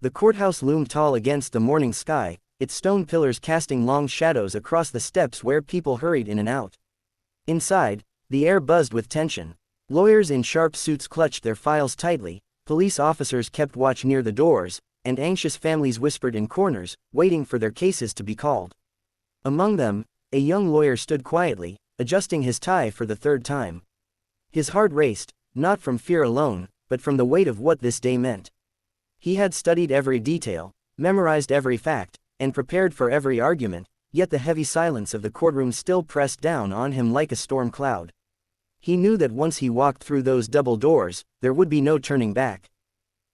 The courthouse loomed tall against the morning sky, its stone pillars casting long shadows across the steps where people hurried in and out. Inside, the air buzzed with tension. Lawyers in sharp suits clutched their files tightly, police officers kept watch near the doors, and anxious families whispered in corners, waiting for their cases to be called. Among them, a young lawyer stood quietly, adjusting his tie for the third time. His heart raced, not from fear alone, but from the weight of what this day meant. He had studied every detail, memorized every fact, and prepared for every argument, yet the heavy silence of the courtroom still pressed down on him like a storm cloud. He knew that once he walked through those double doors, there would be no turning back.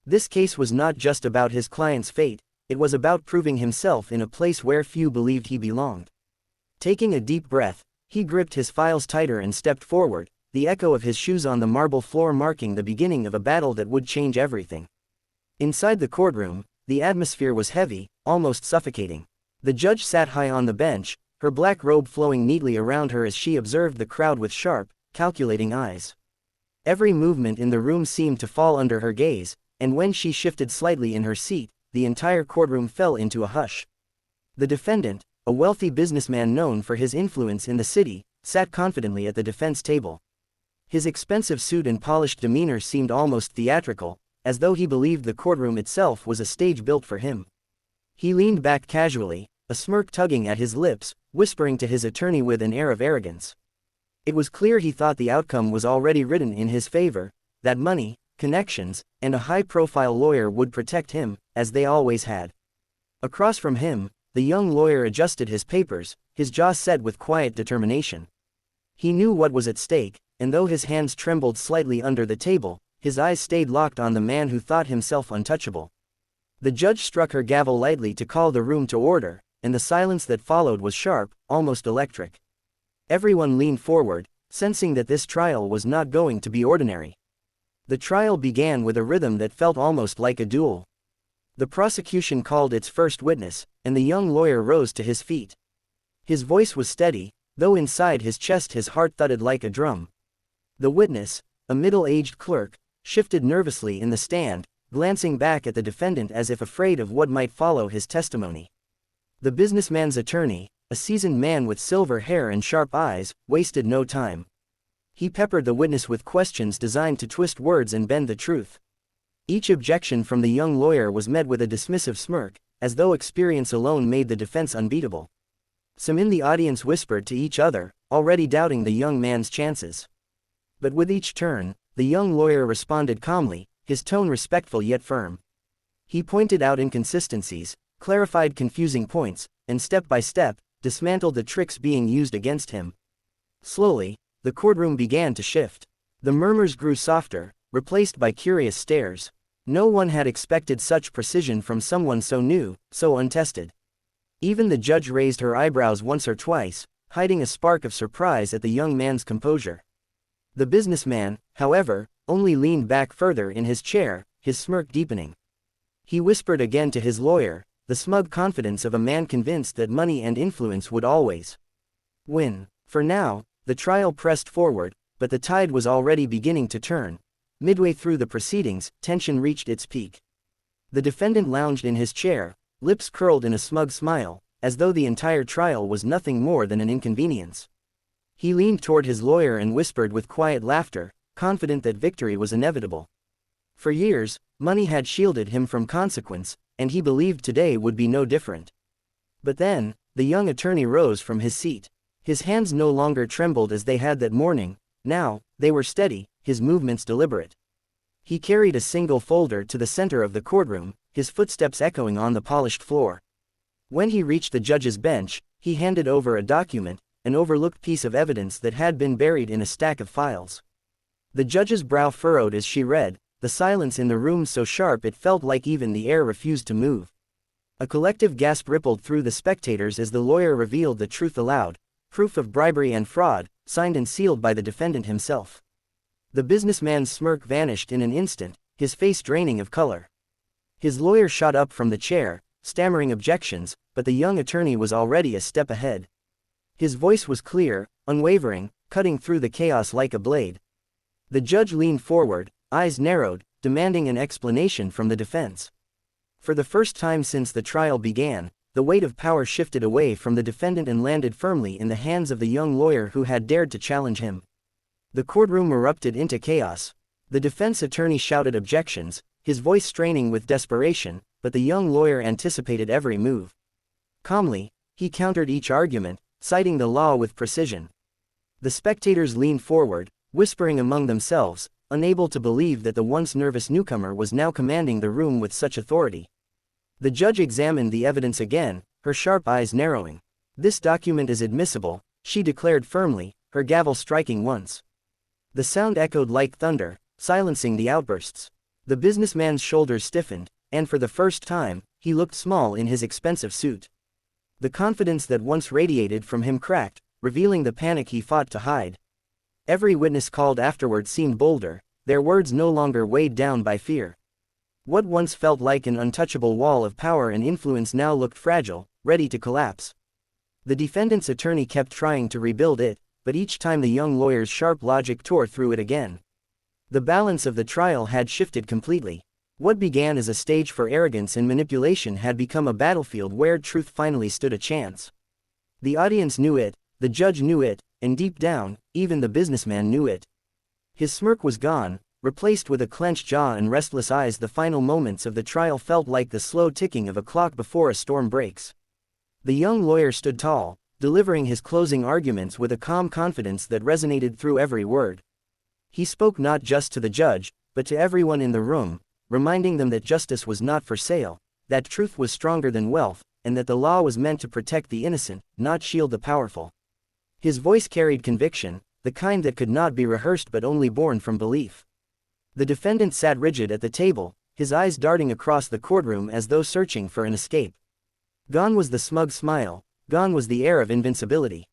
This case was not just about his client's fate, it was about proving himself in a place where few believed he belonged. Taking a deep breath, he gripped his files tighter and stepped forward, the echo of his shoes on the marble floor marking the beginning of a battle that would change everything. Inside the courtroom, the atmosphere was heavy, almost suffocating. The judge sat high on the bench, her black robe flowing neatly around her as she observed the crowd with sharp, calculating eyes. Every movement in the room seemed to fall under her gaze, and when she shifted slightly in her seat, the entire courtroom fell into a hush. The defendant, a wealthy businessman known for his influence in the city, sat confidently at the defense table. His expensive suit and polished demeanor seemed almost theatrical, as though he believed the courtroom itself was a stage built for him. He leaned back casually, a smirk tugging at his lips, whispering to his attorney with an air of arrogance. It was clear he thought the outcome was already written in his favor, that money, connections, and a high-profile lawyer would protect him, as they always had. Across from him, the young lawyer adjusted his papers, his jaw set with quiet determination. He knew what was at stake, and though his hands trembled slightly under the table, his eyes stayed locked on the man who thought himself untouchable. The judge struck her gavel lightly to call the room to order, and the silence that followed was sharp, almost electric. Everyone leaned forward, sensing that this trial was not going to be ordinary. The trial began with a rhythm that felt almost like a duel. The prosecution called its first witness, and the young lawyer rose to his feet. His voice was steady, though inside his chest his heart thudded like a drum. The witness, a middle-aged clerk, shifted nervously in the stand, glancing back at the defendant as if afraid of what might follow his testimony. The businessman's attorney, a seasoned man with silver hair and sharp eyes, wasted no time. He peppered the witness with questions designed to twist words and bend the truth. Each objection from the young lawyer was met with a dismissive smirk, as though experience alone made the defense unbeatable. Some in the audience whispered to each other, already doubting the young man's chances. But with each turn, the young lawyer responded calmly, his tone respectful yet firm. He pointed out inconsistencies, clarified confusing points, and step by step, dismantled the tricks being used against him. Slowly, the courtroom began to shift. The murmurs grew softer, replaced by curious stares. No one had expected such precision from someone so new, so untested. Even the judge raised her eyebrows once or twice, hiding a spark of surprise at the young man's composure. The businessman, however, only leaned back further in his chair, his smirk deepening. He whispered again to his lawyer, the smug confidence of a man convinced that money and influence would always win. For now, the trial pressed forward, but the tide was already beginning to turn. Midway through the proceedings, tension reached its peak. The defendant lounged in his chair, lips curled in a smug smile, as though the entire trial was nothing more than an inconvenience. He leaned toward his lawyer and whispered with quiet laughter, confident that victory was inevitable. For years, money had shielded him from consequence, and he believed today would be no different. But then, the young attorney rose from his seat. His hands no longer trembled as they had that morning. Now, they were steady, his movements deliberate. He carried a single folder to the center of the courtroom, his footsteps echoing on the polished floor. When he reached the judge's bench, he handed over a document, an overlooked piece of evidence that had been buried in a stack of files. The judge's brow furrowed as she read, the silence in the room so sharp it felt like even the air refused to move. A collective gasp rippled through the spectators as the lawyer revealed the truth aloud, proof of bribery and fraud, signed and sealed by the defendant himself. The businessman's smirk vanished in an instant, his face draining of color. His lawyer shot up from the chair, stammering objections, but the young attorney was already a step ahead. His voice was clear, unwavering, cutting through the chaos like a blade. The judge leaned forward, eyes narrowed, demanding an explanation from the defense. For the first time since the trial began, the weight of power shifted away from the defendant and landed firmly in the hands of the young lawyer who had dared to challenge him. The courtroom erupted into chaos. The defense attorney shouted objections, his voice straining with desperation, but the young lawyer anticipated every move. Calmly, he countered each argument, citing the law with precision. The spectators leaned forward, whispering among themselves, unable to believe that the once nervous newcomer was now commanding the room with such authority. The judge examined the evidence again, her sharp eyes narrowing. "This document is admissible," she declared firmly, her gavel striking once. The sound echoed like thunder, silencing the outbursts. The businessman's shoulders stiffened, and for the first time, he looked small in his expensive suit. The confidence that once radiated from him cracked, revealing the panic he fought to hide. Every witness called afterward seemed bolder, their words no longer weighed down by fear. What once felt like an untouchable wall of power and influence now looked fragile, ready to collapse. The defendant's attorney kept trying to rebuild it, but each time the young lawyer's sharp logic tore through it again. The balance of the trial had shifted completely. What began as a stage for arrogance and manipulation had become a battlefield where truth finally stood a chance. The audience knew it, the judge knew it, and deep down, even the businessman knew it. His smirk was gone, replaced with a clenched jaw and restless eyes. The final moments of the trial felt like the slow ticking of a clock before a storm breaks. The young lawyer stood tall, delivering his closing arguments with a calm confidence that resonated through every word. He spoke not just to the judge, but to everyone in the room, reminding them that justice was not for sale, that truth was stronger than wealth, and that the law was meant to protect the innocent, not shield the powerful. His voice carried conviction, the kind that could not be rehearsed but only born from belief. The defendant sat rigid at the table, his eyes darting across the courtroom as though searching for an escape. Gone was the smug smile, gone was the air of invincibility.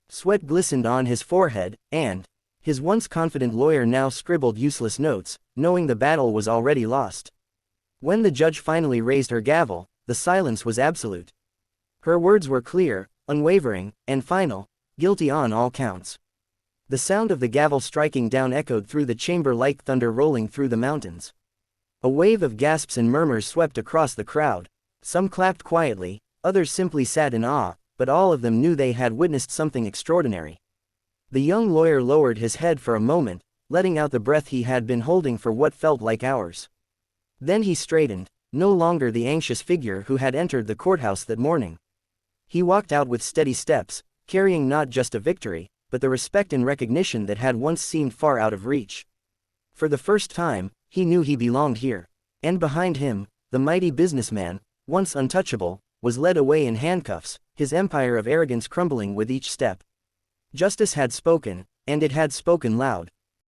Sweat glistened on his forehead, and his once confident lawyer now scribbled useless notes, knowing the battle was already lost. When the judge finally raised her gavel, the silence was absolute. Her words were clear, unwavering, and final, guilty on all counts. The sound of the gavel striking down echoed through the chamber like thunder rolling through the mountains. A wave of gasps and murmurs swept across the crowd. Some clapped quietly, others simply sat in awe, but all of them knew they had witnessed something extraordinary. The young lawyer lowered his head for a moment, letting out the breath he had been holding for what felt like hours. Then he straightened, no longer the anxious figure who had entered the courthouse that morning. He walked out with steady steps, carrying not just a victory, but the respect and recognition that had once seemed far out of reach. For the first time, he knew he belonged here. And behind him, the mighty businessman, once untouchable, was led away in handcuffs, his empire of arrogance crumbling with each step. Justice had spoken, and it had spoken loud.